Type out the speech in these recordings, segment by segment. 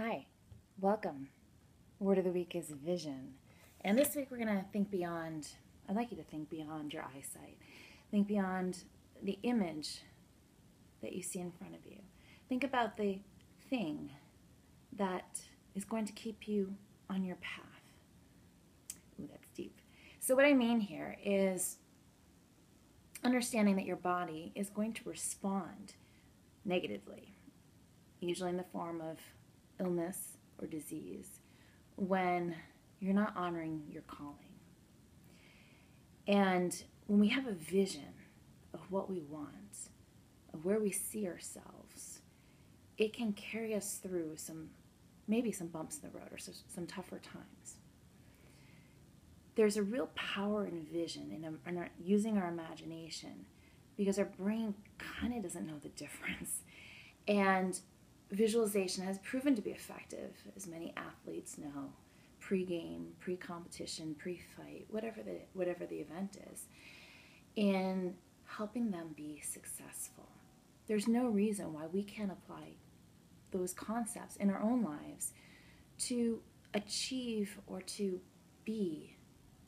Hi, welcome. Word of the week is vision. And this week we're going to think beyond, I'd like you to think beyond your eyesight. Think beyond the image that you see in front of you. Think about the thing that is going to keep you on your path. Ooh, that's deep. So what I mean here is understanding that your body is going to respond negatively, usually in the form of illness or disease, when you're not honoring your calling. And when we have a vision of what we want, of where we see ourselves, it can carry us through maybe some bumps in the road or some tougher times. There's a real power in vision, in using our imagination, because our brain kind of doesn't know the difference. And visualization has proven to be effective, as many athletes know, pre-game, pre-competition, pre-fight, whatever the event is, in helping them be successful. There's no reason why we can't apply those concepts in our own lives to achieve or to be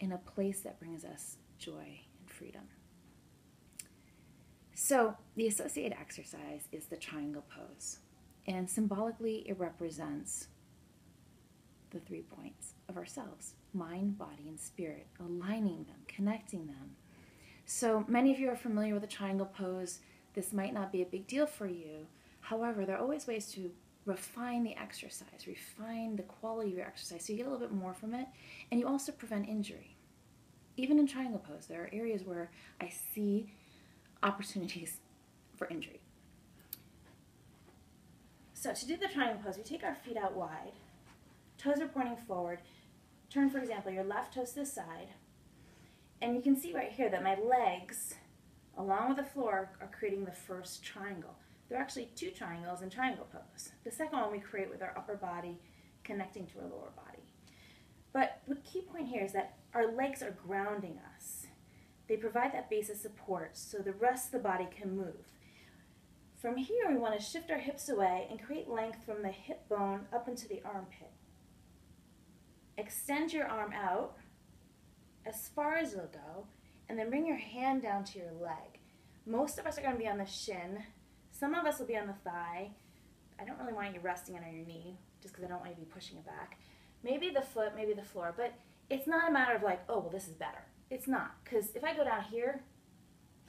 in a place that brings us joy and freedom. So the associated exercise is the triangle pose. And symbolically, it represents the 3 points of ourselves: mind, body, and spirit, aligning them, connecting them. So many of you are familiar with the triangle pose. This might not be a big deal for you. However, there are always ways to refine the exercise, refine the quality of your exercise so you get a little bit more from it, and you also prevent injury. Even in triangle pose, there are areas where I see opportunities for injury. So to do the triangle pose, we take our feet out wide, toes are pointing forward. Turn, for example, your left toes to the side, and you can see right here that my legs, along with the floor, are creating the first triangle. There are actually 2 triangles in triangle pose. The second one we create with our upper body connecting to our lower body. But the key point here is that our legs are grounding us. They provide that base of support so the rest of the body can move. From here, we want to shift our hips away and create length from the hip bone up into the armpit. Extend your arm out as far as it'll go, and then bring your hand down to your leg. Most of us are going to be on the shin. Some of us will be on the thigh. I don't really want you resting on your knee, just because I don't want you to be pushing it back. Maybe the foot, maybe the floor, but it's not a matter of like, oh, well, this is better. It's not, because if I go down here,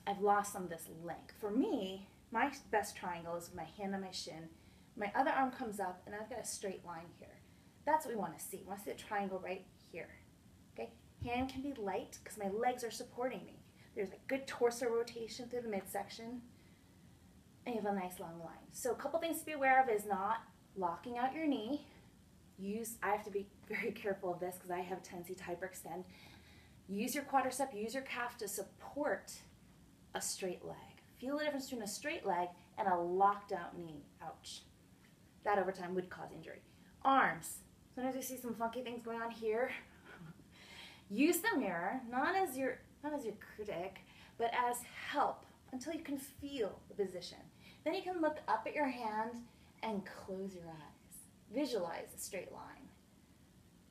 I've lost some of this length. For me, my best triangle is with my hand on my shin. My other arm comes up, and I've got a straight line here. That's what we want to see. We want to see a triangle right here. Okay? Hand can be light because my legs are supporting me. There's a good torso rotation through the midsection, and you have a nice long line. So a couple things to be aware of is not locking out your knee. I have to be very careful of this because I have a tendency to hyperextend. Use your quadricep, use your calf to support a straight leg. Feel the difference between a straight leg and a locked out knee. Ouch. That over time would cause injury. Arms. Sometimes we see some funky things going on here. Use the mirror, not as your critic, but as help until you can feel the position. Then you can look up at your hand and close your eyes. Visualize a straight line.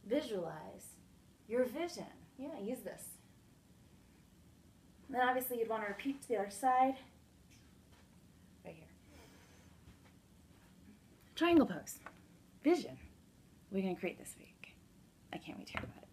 Visualize your vision. Yeah, use this. And then obviously you'd want to repeat to the other side. Right here. Triangle pose. Vision. We're going to create this week. I can't wait to hear about it.